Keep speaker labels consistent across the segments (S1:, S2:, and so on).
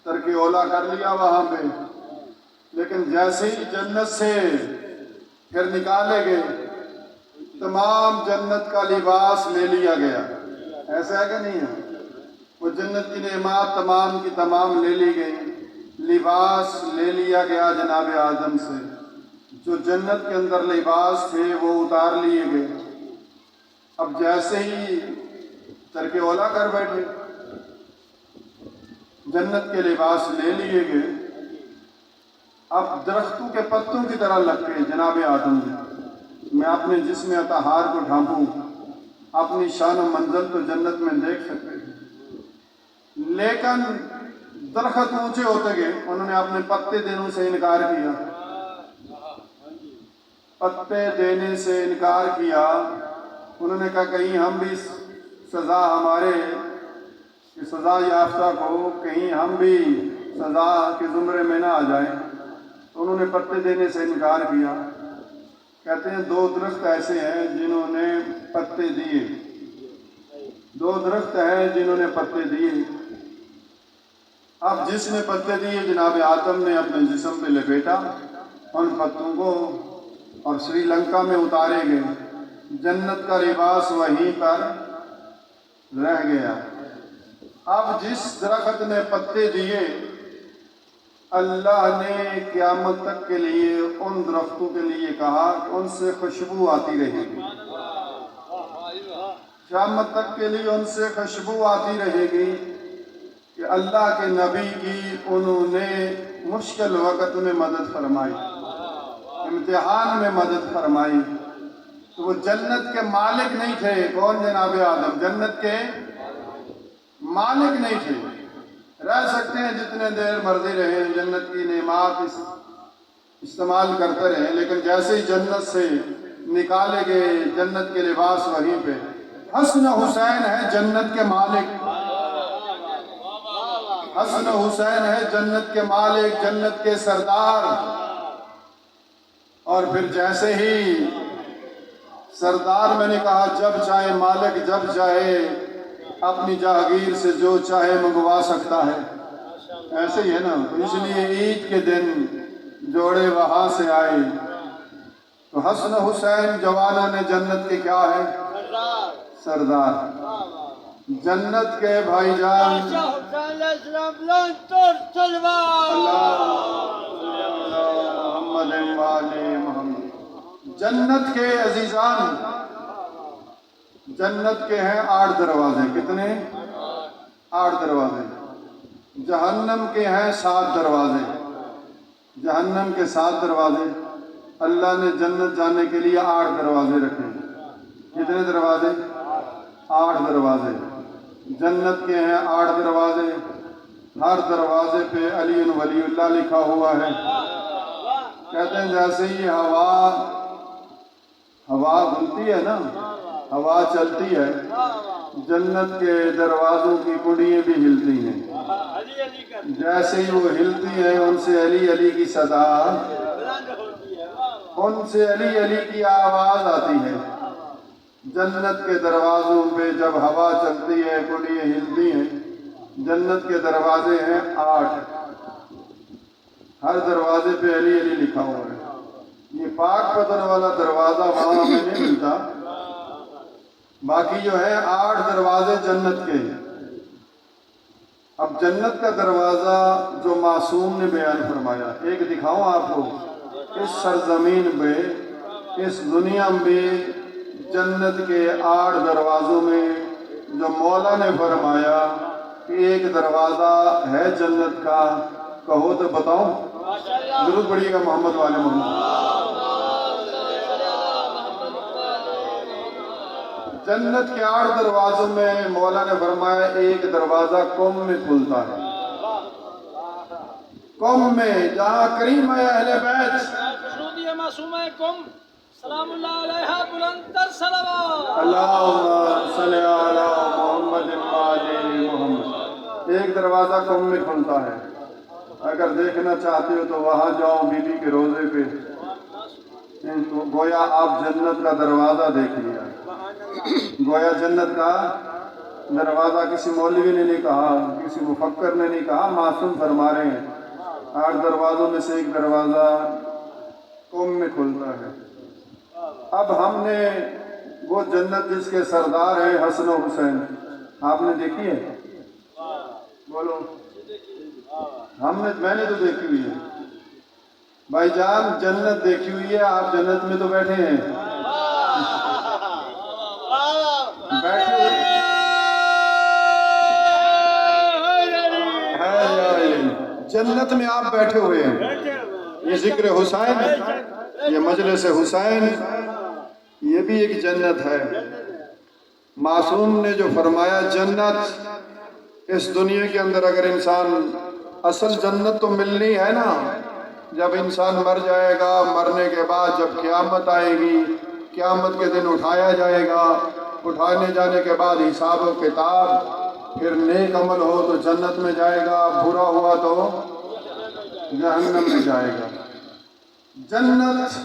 S1: ترک اولا کر لیا وہاں پہ، لیکن جیسے ہی جنت سے پھر نکالے گئے تمام جنت کا لباس لے لیا گیا۔ ایسا ہے کہ نہیں ہے؟ وہ جنت کی نعمات تمام کی تمام لے لی گئی، لباس لے لیا گیا جناب آدم سے، جو جنت کے اندر لباس تھے وہ اتار لیے گئے۔ اب جیسے ہی ترک اولا کر بیٹھے، جنت کے لباس لے لیے گئے، اب درختوں کے پتوں کی طرح لگ گئے جناب آدم نے۔ میں اپنے جسم اطہار کو ڈھانپوں، اپنی شان و منزل تو جنت میں دیکھ سکتے ہیں، لیکن درخت اونچے ہوتے گئے، انہوں نے اپنے پتے دینے سے انکار کیا، پتے دینے سے انکار کیا۔ انہوں نے کہا کہیں ہم بھی سزا ہمارے سزا یافتہ کو، کہیں ہم بھی سزا کے زمرے میں نہ آ جائیں، تو انہوں نے پتے دینے سے انکار کیا۔ کہتے ہیں دو درخت ایسے ہیں جنہوں نے پتے دیے، دو درخت ہیں جنہوں نے پتے دیے۔ اب جس نے پتے دیے جناب آدم نے اپنے جسم پہ لپیٹا ان پتوں کو اور سری لنکا میں اتارے گئے، جنت کا لباس وہیں پر رہ گیا۔ اب جس درخت نے پتے دیے، اللہ نے قیامت تک کے لیے ان درختوں کے لیے کہا کہ ان سے خوشبو آتی رہے گی، قیامت تک کے لیے ان سے خوشبو آتی رہے گی کہ اللہ کے نبی کی انہوں نے مشکل وقت میں مدد فرمائی، امتحان میں مدد فرمائی۔ تو وہ جنت کے مالک نہیں تھے، کون جناب آدم؟ جنت کے مالک نہیں تھے۔ رہ سکتے ہیں جتنے دیر مرضی رہیں، جنت کی نعمات استعمال کرتے رہیں، لیکن جیسے ہی جنت سے نکالے گئے جنت کے لباس وہیں پہ۔ حسن حسین ہے جنت کے مالک، حسن حسین ہے جنت کے مالک، جنت کے سردار۔ اور پھر جیسے ہی سردار میں نے کہا جب چاہے مالک جب چاہے اپنی جاگیر سے جو چاہے منگوا سکتا ہے، ایسے ہی ہے نا۔ اس لیے عید کے دن جوڑے وہاں سے آئے تو حسن حسین جوانہ نے جنت کے کیا ہے؟ سردار، جنت کے بھائی جان۔ جنت کے عزیزان، جنت کے ہیں 8 دروازے۔ کتنے؟ 8 دروازے۔ جہنم کے ہیں 7 دروازے، جہنم کے 7 دروازے۔ اللہ نے جنت جانے کے لیے 8 دروازے رکھے۔ کتنے دروازے؟ 8 دروازے۔ جنت کے ہیں 8 دروازے، ہر دروازے پہ علی ولی اللہ لکھا ہوا ہے۔ کہتے ہیں جیسے ہی ہوا گھومتی ہے نا، ہوا چلتی ہے، جنت کے دروازوں کی کنڈیاں بھی ہلتی ہیں۔ جیسے ہی وہ ہلتی ہیں ان سے علی علی کی صدا، ان سے علی علی کی آواز آتی ہے۔ جنت کے دروازوں پہ جب ہوا چلتی ہے، کنڈیاں ہلتی ہیں۔ جنت کے دروازے ہیں 8، ہر دروازے پہ علی علی لکھا ہوا ہے۔ یہ پاک پتن والا دروازہ وہاں ہمیں نہیں ملتا، باقی جو ہے 8 دروازے جنت کے۔ اب جنت کا دروازہ جو معصوم نے بیان فرمایا، ایک دکھاؤں آپ کو، اس سرزمین پہ، اس دنیا میں جنت کے 8 دروازوں میں جو مولا نے فرمایا کہ ایک دروازہ ہے جنت کا، کہو تو بتاؤں؟ ضرور پڑھیے گا محمد والے محمد۔ جنت کے 8 دروازوں میں مولا نے فرمایا ایک دروازہ قوم میں کھلتا ہے، قوم میں، جہاں کریم ہے اہل بیت،
S2: معصوم قوم سلام اللہ علیہ بلند تر صلوات،
S1: اللہم صلی علی محمد وآل محمد۔ ایک دروازہ قوم میں کھلتا ہے۔ اگر دیکھنا چاہتے ہو تو وہاں جاؤ بی بی کے روضے پہ، تو گویا آپ جنت کا دروازہ دیکھ لیا، گویا جنت کا دروازہ کسی مولوی نے نہیں کہا، کسی مفکر نے نہیں کہا، معصوم فرما رہے ہیں 8 دروازوں میں سے ایک دروازہ قوم میں کھلتا ہے۔ اب ہم نے وہ جنت جس کے سردار ہیں حسن و حسین، آپ نے دیکھی ہے؟ بولو۔ میں نے تو دیکھی ہوئی ہے بھائی جان، جنت دیکھی ہوئی ہے، آپ جنت میں تو بیٹھے ہیں، بیٹھے جنت میں آپ بیٹھے ہوئے ہیں۔ یہ ذکر حسین، یہ مجلس حسین، یہ بھی ایک جنت ہے۔ معصوم نے جو فرمایا جنت اس دنیا کے اندر، اگر انسان اصل جنت تو ملنی ہے نا، جب انسان مر جائے گا، مرنے کے بعد جب قیامت آئے گی، قیامت کے دن اٹھایا جائے گا، اٹھانے جانے کے بعد حساب و کتاب، پھر نیک عمل ہو تو جنت میں جائے گا، برا ہوا تو جہنم میں جائے گا۔ جنت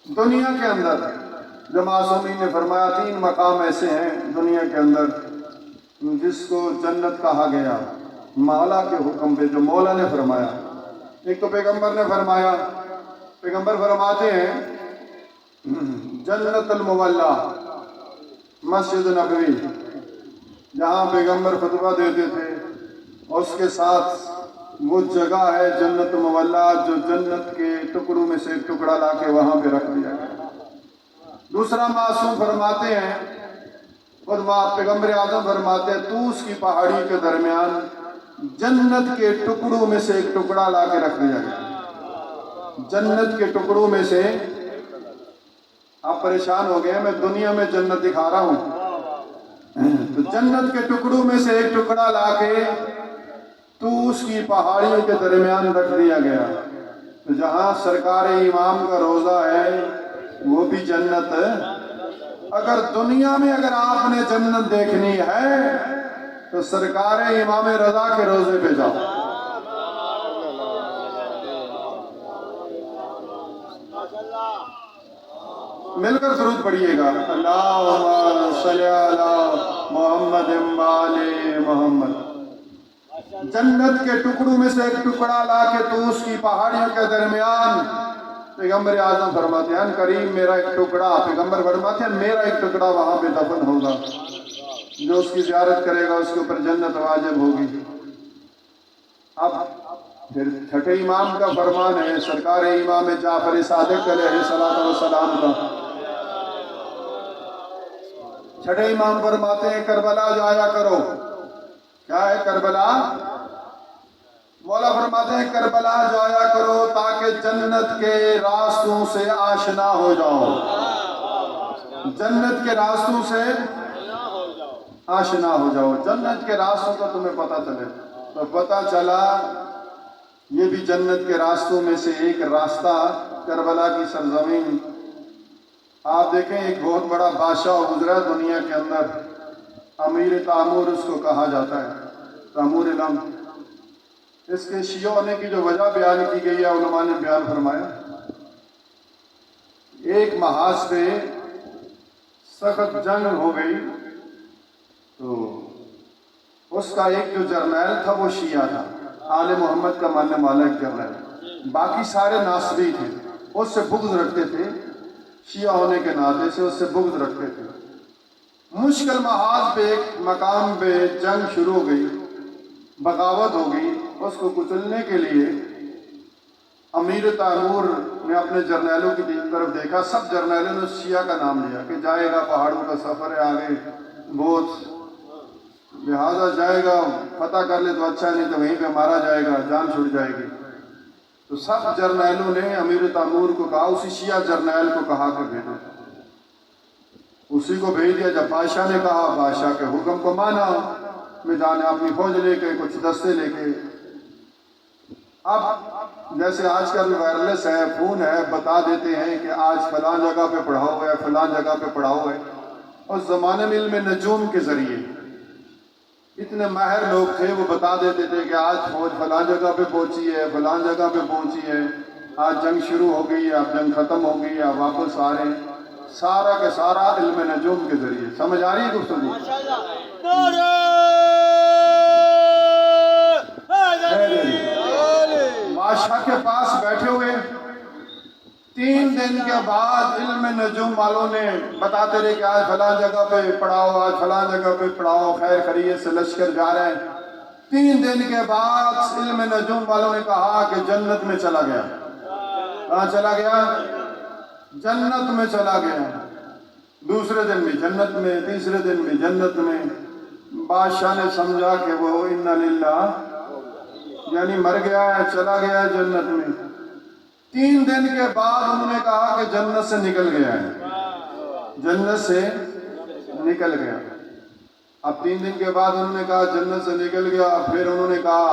S1: دنیا کے اندر جو معصومین نے فرمایا 3 مقام ایسے ہیں دنیا کے اندر جس کو جنت کہا گیا مولا کے حکم پہ، جو مولا نے فرمایا۔ ایک تو پیغمبر نے فرمایا، پیغمبر فرماتے ہیں جنت المولا، مسجد نبوی، جہاں پیغمبر خطبہ دیتے تھے، اس کے ساتھ وہ جگہ ہے جنت مولا جو جنت کے ٹکڑوں میں سے ایک ٹکڑا لا کے وہاں پہ رکھ دیا گیا۔ دوسرا معصوم فرماتے ہیں، خود پیغمبر اعظم فرماتے ہیں طوس کی پہاڑی کے درمیان جنت کے ٹکڑوں میں سے ایک ٹکڑا لا کے رکھ دیا گیا۔ جنت کے ٹکڑوں میں سے، آپ پریشان ہو گئے، میں دنیا میں جنت دکھا رہا ہوں، تو جنت کے ٹکڑوں میں سے ایک ٹکڑا لا کے طوس کی پہاڑیوں کے درمیان رکھ دیا گیا۔ تو جہاں سرکار امام کا روضہ ہے وہ بھی جنت ہے۔ اگر دنیا میں اگر آپ نے جنت دیکھنی ہے تو سرکار امام رضا کے روضے پہ جاؤ۔ مل کر درود پڑھیے گا، اللہم صلی علی محمد و آل محمد۔ جنت کے ٹکڑوں میں سے ایک ٹکڑا لا کے طوس کی پہاڑیوں کے درمیان، پیغمبر اعظم فرماتے ہیں کریم میرا ایک ٹکڑا، پیغمبر فرماتے ہیں میرا ایک ٹکڑا وہاں پہ دفن ہوگا، جو اس کی زیارت کرے گا اس کے اوپر جنت واجب ہوگی۔ اب پھر چھٹے امام کا فرمان ہے، سرکار امام جعفر صادق علیہ السلام کا۔ چھٹے امام فرماتے ہیں کربلا جایا کرو۔ کیا ہے کربلا؟ مولا فرماتے ہیں کربلا جایا کرو تاکہ جنت کے راستوں سے آشنا ہو جاؤ، جنت کے راستوں سے آشنا ہو جاؤ، جنت کے راستوں کا تمہیں پتہ چلے۔ تو پتہ چلا یہ بھی جنت کے راستوں میں سے ایک راستہ کربلا کی سرزمین۔ آپ دیکھیں ایک بہت بڑا بادشاہ گزرا دنیا کے اندر، امیر تیمور اس کو کہا جاتا ہے، تیمور علم۔ اس کے شیعہ ہونے کی جو وجہ بیان کی گئی ہے علماء نے بیان فرمایا، ایک محاذ پہ سخت جنگ ہو گئی تو اس کا ایک جو جرنیل تھا وہ شیعہ تھا، آل محمد کا ماننے والا ایک جرنیل، باقی سارے ناصری تھے، اس سے بغض رکھتے تھے، شیعہ ہونے کے ناطے سے اس سے بغض رکھتے تھے۔ مشکل محاذ پہ ایک مقام پہ جنگ شروع ہو گئی، بغاوت ہو گئی، اس کو کچلنے کے لیے امیر تیمور نے اپنے جرنیلوں کی طرف دیکھا، سب جرنیلوں نے شیعہ کا نام لیا کہ جائے گا، پہاڑوں کا سفر ہے آگے بہت، لہٰذا جائے گا، فتح کر لے تو اچھا، نہیں تو وہیں پہ مارا جائے گا، جان چھوٹ جائے گی۔ تو سب جرنیلوں نے امیر تیمور کو کہا، اسی شیعہ جرنیل کو کہا کہ بھیجو، اسی کو بھیج دیا۔ جب بادشاہ نے کہا، بادشاہ کے حکم کو مانا، میں جانے اپنی فوج لے کے، کچھ دستے لے کے۔ اب جیسے آج کل وائرلیس ہے، فون ہے، بتا دیتے ہیں کہ آج فلاں جگہ پہ پڑھا ہوا ہے، فلاں جگہ پہ پڑھا ہوا ہے۔ اس زمانے میں علم نجوم کے ذریعے اتنے ماہر لوگ تھے، وہ بتا دیتے تھے کہ آج فوج فلاں جگہ پہ پہنچی ہے، فلاں جگہ پہ پہنچی ہے، آج جنگ شروع ہو گئی ہے، اب جنگ ختم ہو گئی ہے، اب واپس آ رہے ہیں۔ سارا کے سارا علم نجوم کے ذریعے. سمجھ آ رہی ہے گفتگو؟ بادشاہ کے پاس بیٹھے ہوئے 3 دن کے بعد علم نجوم والوں نے بتاتے رہے کہ آج فلاں جگہ پہ پڑھاؤ، آج فلاں جگہ پہ پڑھاؤ، خیر خیریت سے لشکر جا رہے ہیں. 3 دن کے بعد علم نجوم والوں نے کہا کہ جنت میں چلا گیا. کہاں چلا گیا؟ جنت میں چلا گیا. دوسرے دن بھی جنت میں، تیسرے دن بھی جنت میں. بادشاہ نے سمجھا کہ وہ انا للہ یعنی مر گیا ہے، چلا گیا ہے جنت میں. 3 دن کے بعد انہوں نے کہا کہ جنت سے نکل گیا ہے، جنت سے نکل گیا. اب 3 دن کے بعد انہوں نے کہا جنت سے نکل گیا. پھر انہوں نے کہا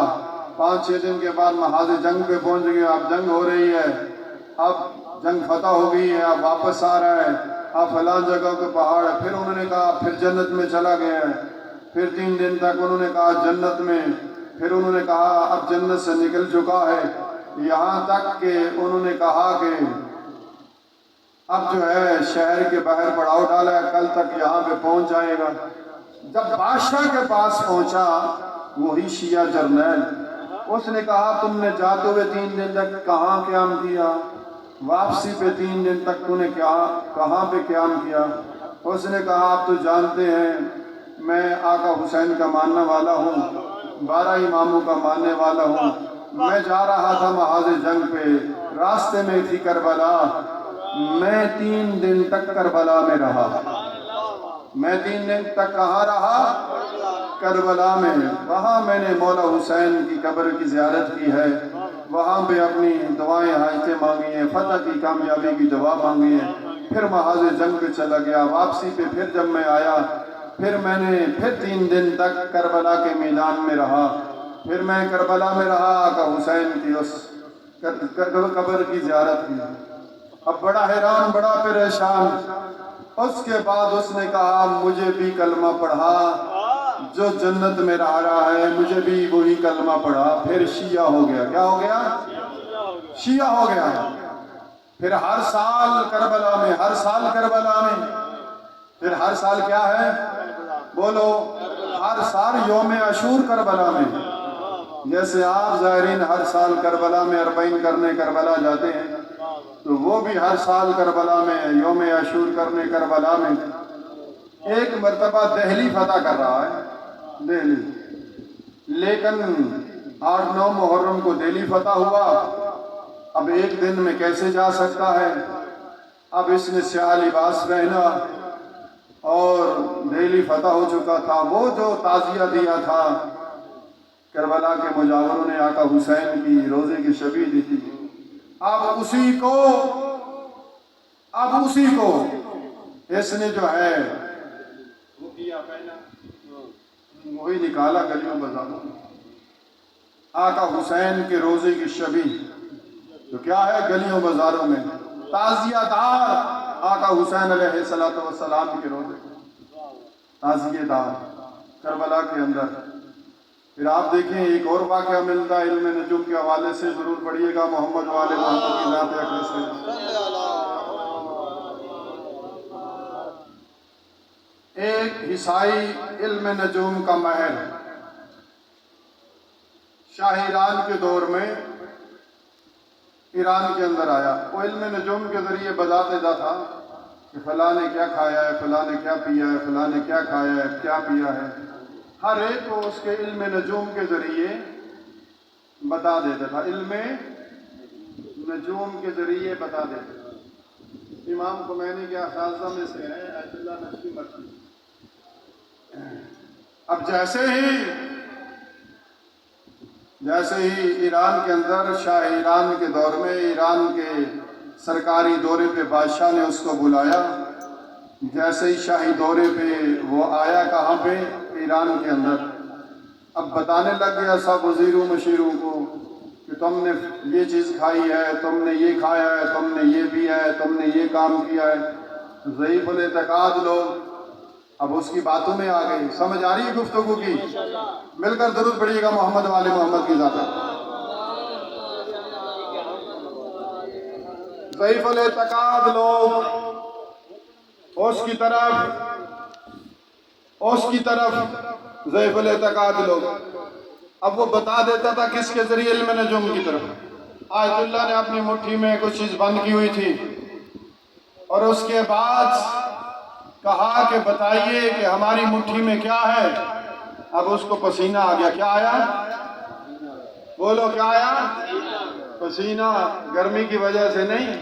S1: 5-6 دن کے بعد محاذ جنگ پہ پہنچ گیا، اب جنگ ہو رہی ہے، اب جنگ فتح ہو گئی ہے، اب واپس آ رہا ہے، اب فلاں جگہ کے پہاڑ ہے. پھر انہوں نے کہا پھر جنت میں چلا گیا ہے. پھر 3 دن تک انہوں نے کہا جنت میں. پھر انہوں نے کہا اب جنت سے نکل چکا ہے. یہاں تک کہ انہوں نے کہا کہ اب جو ہے شہر کے باہر پڑاؤ ڈالا ہے، کل تک یہاں پہ پہنچ جائے گا. جب بادشاہ کے پاس پہنچا وہی شیعہ جرنیل، اس نے کہا تم نے جاتے ہوئے 3 دن تک کہاں قیام کیا؟ واپسی پہ 3 دن تک تو نے کہاں پہ قیام کیا؟ اس نے کہا آپ تو جانتے ہیں میں آقا حسین کا ماننے والا ہوں، 12 اماموں کا ماننے والا ہوں. میں جا رہا تھا محاذ جنگ پہ، راستے میں تھی کربلا، میں 3 دن تک کربلا میں رہا. میں 3 دن تک کہاں رہا؟ کربلا میں. وہاں میں نے مولا حسین کی قبر کی زیارت کی ہے، وہاں پہ اپنی دعائیں حاجتیں مانگی ہیں، فتح کی کامیابی کی دعا مانگی ہے. پھر محاذ جنگ پہ چلا گیا. واپسی پہ پھر جب میں آیا پھر میں نے 3 دن تک کربلا کے میدان میں رہا. پھر میں کربلا میں رہا، آقا حسین کی اس قبر کی زیارت کی. اب بڑا حیران، بڑا پریشان. اس کے بعد اس نے کہا مجھے بھی کلمہ پڑھا، جو جنت میں رہا ہے مجھے بھی وہی کلمہ پڑھا. پھر شیعہ ہو گیا. کیا ہو گیا؟ شیعہ ہو گیا. پھر ہر سال کربلا میں، ہر سال کربلا میں. پھر ہر سال کیا ہے؟ بولو. ہر سال یوم عاشور کربلا میں. جیسے آپ زائرین ہر سال کربلا میں 40 کرنے کربلا جاتے ہیں، تو وہ بھی ہر سال کربلا میں یوم عاشور کرنے کربلا میں. ایک مرتبہ دہلی فتح کر رہا ہے، دہلی. لیکن 8-9 محرم کو دہلی فتح ہوا. اب ایک دن میں کیسے جا سکتا ہے؟ اب اس نے سیاہ لباس پہنا اور دہلی فتح ہو چکا تھا. وہ جو تعزیہ دیا تھا کربلا کے مجاوروں نے آقا حسین کی روزے کی شبیہ دی تھی، اب اسی کو اس نے جو ہے وہ کیا پہنا، وہی نکالا گلیوں بازاروں میں. آقا حسین کے روزے کی شبیہ تو کیا ہے؟ گلیوں بازاروں میں تعزیہ دار آقا حسین علیہ السلام کے روزے، تعزیہ دار کربلا کے اندر. پھر آپ دیکھیں ایک اور واقعہ ملتا ہے علم نجوم کے حوالے سے، ضرور پڑھیے گا. محمد والے محمد کی ذات اقدس سے ایک عیسائی علم نجوم کا ماہر شاہ ایران کے دور میں ایران کے اندر آیا. وہ علم نجوم کے ذریعے بتاتا تھا کہ فلاں نے کیا کھایا ہے، فلاں نے کیا پیا ہے، فلاں نے کیا کھایا ہے، کیا پیا ہے. ہر ایک کو اس کے علم نجوم کے ذریعے بتا دیتا تھا، علم نجوم کے ذریعے بتا دیتا تھا. امام خمینی کے اساتذہ میں سے ہے ایت اللہ نقشی مرشد. اب جیسے ہی ایران کے اندر شاہ ایران کے دور میں ایران کے سرکاری دورے پہ بادشاہ نے اس کو بلایا. جیسے ہی شاہی دورے پہ وہ آیا کہاں پہ؟ ایران کے اندر. اب بتانے لگ گیا سب وزیروں مشیروں کو کہ تم نے یہ چیز کھائی ہے، تم نے یہ کھایا ہے، تم نے یہ پیا ہے، تم نے یہ کام کیا ہے. ضعیف الاعتقاد لوگ اب اس کی باتوں میں آ گئی. سمجھ آ رہی ہے گفتگو کی؟ مل کر درود پڑھیے گا محمد والے محمد کی ذات. ضعیف الاعتقاد لوگ اس کی طرف ضعیف الاعتقاد لوگ. اب وہ بتا دیتا تھا کس کے ذریعے علم نجوم کی طرف. آیت اللہ نے اپنی مٹھی میں کچھ چیز بند کی ہوئی تھی اور اس کے بعد کہا کہ بتائیے کہ ہماری مٹھی میں کیا ہے. اب اس کو پسینہ آ گیا. کیا آیا؟ بولو کیا آیا؟ پسینہ. گرمی کی وجہ سے نہیں،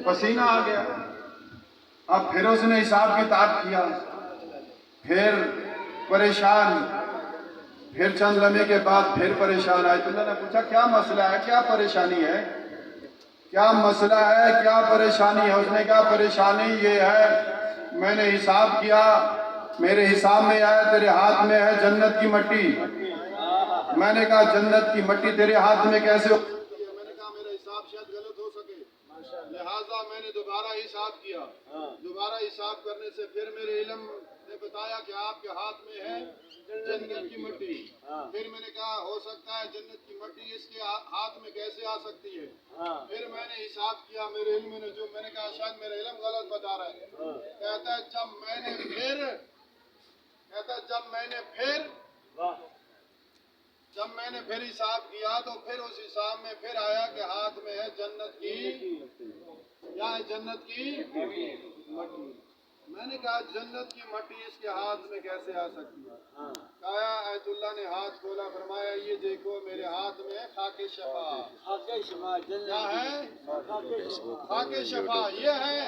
S1: پسینہ آ گیا. اب پھر اس نے حساب کتاب کیا، پھر پریشان، پھر چند لمحے کے بعد پھر پریشان. آیت اللہ نے پوچھا کیا مسئلہ ہے، کیا پریشانی ہے، کیا مسئلہ ہے، کیا پریشانی ہے؟ اس نے کہا پریشانی یہ ہے، میں نے حساب کیا، میرے حساب میں آیا تیرے ہاتھ میں ہے جنت کی مٹی. میں نے کہا جنت کی مٹی تیرے ہاتھ میں کیسے ہو؟ میں نے کہا میرا حساب شاید غلط ہو سکے، لہٰذا میں نے دوبارہ حساب کیا. دوبارہ حساب کرنے سے پھر میرے علم نے بتایا کہ آپ کے ہاتھ میں ہے جنت کی مٹی. پھر میں نے کہا ہو سکتا ہے جنت کی مٹی اس کے ہاتھ میں کیسے آ سکتی ہے؟ پھر میں نے حساب کیا میرے علم نے جو، میں نے کہا شاید میرا علم غلط بتا رہا ہے. کہتا ہے جب میں نے پھر حساب کیا تو پھر اس حساب میں پھر آیا کہ ہاتھ میں ہے جنت کی، یا ہے جنت کی مٹی. میں نے کہا جنت کی مٹی اس کے ہاتھ میں کیسے آ سکتی ہے؟ کہا آیت اللہ نے ہاتھ کھولا، فرمایا یہ دیکھو میرے ہاتھ میں ہے خاک شفا. کیا ہے؟ خاک شفا. یہ ہے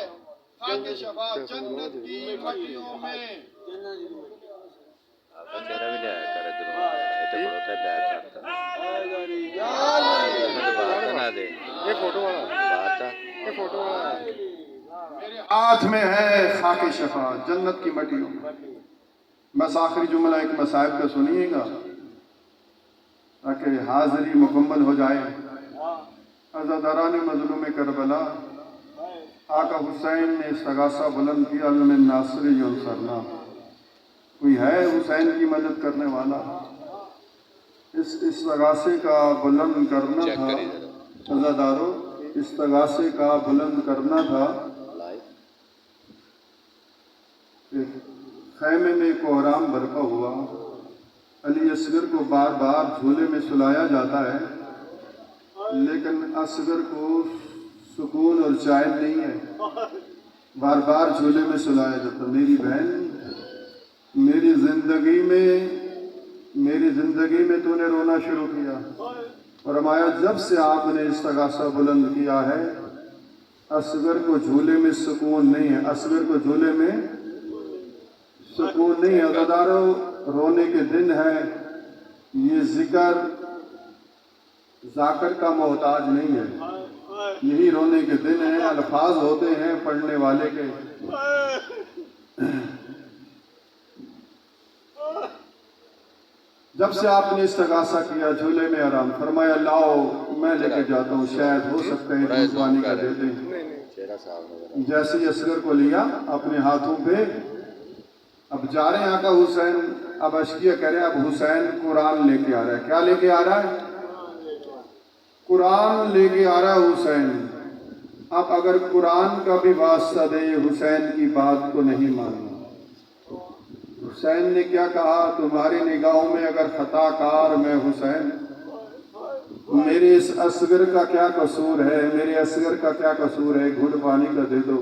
S1: خاک شفا جنت کی مٹیوں میں. میرے ہاتھ میں ہے خاک شفا جنت کی مٹیوں میں. بس آخری جملہ ایک مصائب کا سنیے گا تاکہ حاضری مکمل ہو جائے. عزاداران مظلوم کربلا آقا حسین نے استغاثہ بلند کیا، من ناصر ینصرنا. کوئی ہے حسین کی مدد کرنے والا؟ اس استغاثے کا بلند کرنا تھا عزاداروں، استغاثے کا بلند کرنا تھا. خیمے میں کوہرام برپا ہوا. علی اصغر کو بار بار جھولے میں سلایا جاتا ہے، لیکن اصغر کو سکون اور چین نہیں ہے. بار بار جھولے میں سلایا جاتا. میری بہن، میری زندگی میں تو نے رونا شروع کیا. فرمایا جب سے آپ نے استغاثہ بلند کیا ہے اصغر کو جھولے میں سکون نہیں ہے، اصغر کو جھولے میں سکون نہیں ہے. عزاداروں رونے کے دن ہے. یہ ذکر ذاکر کا محتاج نہیں ہے، یہی رونے کے دن ہیں. الفاظ ہوتے ہیں پڑھنے والے کے. جب سے آپ نے استغاثہ کیا جھولے میں آرام. فرمایا لاؤ میں لے کے جاتا ہوں، شاید ہو سکتا ہے دودھ پانی کا دیتے ہیں. جیسے اصغر کو لیا اپنے ہاتھوں پہ، اب جا رہے ہیں آقا حسین. اب اشکیہ کہہ رہے ہیں اب حسین قرآن لے کے آ رہا ہے. کیا لے کے آ رہا ہے؟ قرآن لے کے آ رہا ہے حسین. اب اگر قرآن کا بھی واسطہ دے حسین کی بات کو نہیں ماننا. حسین نے کیا کہا؟ تمہاری نگاہوں میں اگر خطا کار میں حسین، میرے اس اصغر کا کیا قصور ہے، میرے اصغر کا کیا قصور ہے، گھٹ پانی کا دے دو.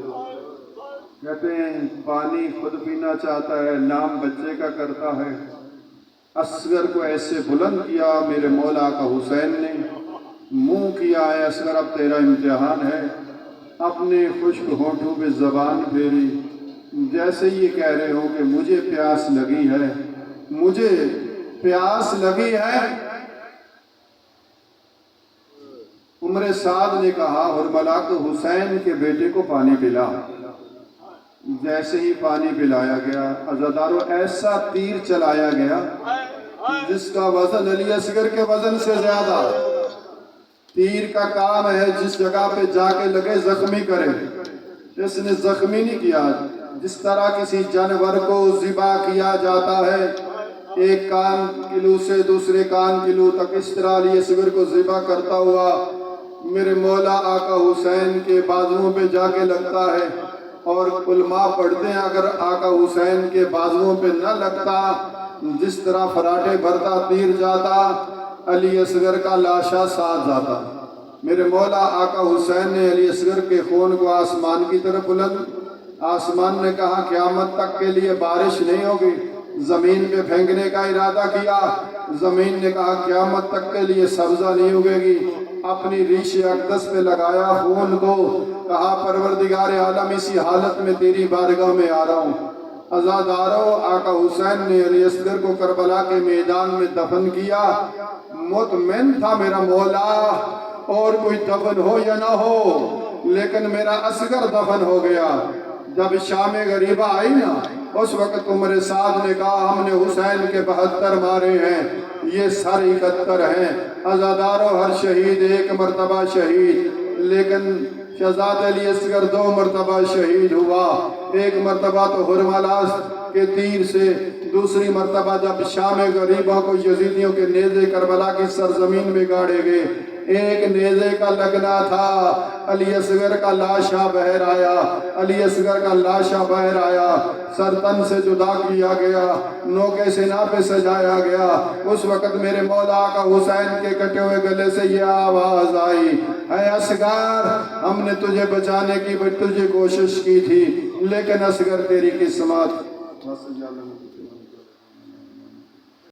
S1: کہتے ہیں پانی خود پینا چاہتا ہے، نام بچے کا کرتا ہے. اصغر کو ایسے بلند کیا میرے مولا کا حسین نے، منہ کیا ہے اصغر اب تیرا امتحان ہے. اپنے خشک ہونٹوں پہ زبان پھیری، جیسے یہ کہہ رہے ہو کہ مجھے پیاس لگی ہے، مجھے پیاس لگی ہے. عمر سعد نے کہا حرملا کو حسین کے بیٹے کو پانی پلا. جیسے ہی پانی پلایا گیا عزاداروں ایسا تیر چلایا گیا جس کا وزن علی اصغر کے وزن سے زیادہ. تیر کا کام ہے جس جگہ پہ جا کے لگے زخمی کرے. اس نے زخمی نہیں کیا. جس طرح کسی جانور کو ذبح کیا جاتا ہے ایک کان کلو سے دوسرے کان کلو تک، اس طرح علی اصغر کو ذبح کرتا ہوا میرے مولا آقا حسین کے بازوؤں پہ جا کے لگتا ہے، اور علماء پڑھتے ہیں اگر آقا حسین کے بازوؤں پہ نہ لگتا، جس طرح فراٹے بھرتا تیر جاتا، علی اصغر کا لاشا ساتھ جاتا۔ میرے مولا آقا حسین نے علی اصغر کے خون کو آسمان کی طرف بلند، آسمان نے کہا قیامت تک کے لیے بارش نہیں ہوگی، زمین پہ پھینکنے کا ارادہ کیا، زمین نے کہا قیامت تک کے لیے سبزہ نہیں اگے گی، اپنی ریش اقدس پہ لگایا خون کو، کہا پروردگار عالم اسی حالت میں تیری بارگاہ میں آ رہا ہوں۔ عزادارو، آقا حسین نے علی اصغر کو کربلا کے میدان میں دفن کیا، مطمئن تھا میرا مولا اور کوئی دفن ہو یا نہ ہو، لیکن میرا اصغر دفن ہو گیا۔ جب شام غریبہ آئی نا، اس وقت عمر سعد نے کہا ہم نے حسین کے 72 مارے ہیں، یہ سر 71 ہیں۔ عزادارو، ہر شہید ایک مرتبہ شہید، لیکن شہزادہ علی اصغر 2 مرتبہ شہید ہوا، ایک مرتبہ تو ہرملاس کے تیر سے، دوسری مرتبہ جب شام غریبہ کو یزیدیوں کے نیزے کربلا کی سرزمین میں گاڑے گئے، ایک نیزے کا لگنا تھا، علی اصغر کا لاشا بہر آیا، علی اصغر کا لاشا بہر آیا، سر تن سے جدا کیا گیا، نوکے سینہ پہ سجایا گیا۔ اس وقت میرے مولا آقا حسین کے کٹے ہوئے گلے سے یہ آواز آئی، اے اصغر، ہم نے تجھے بچانے کی تجھے کوشش کی تھی، لیکن اصغر تیری قسمت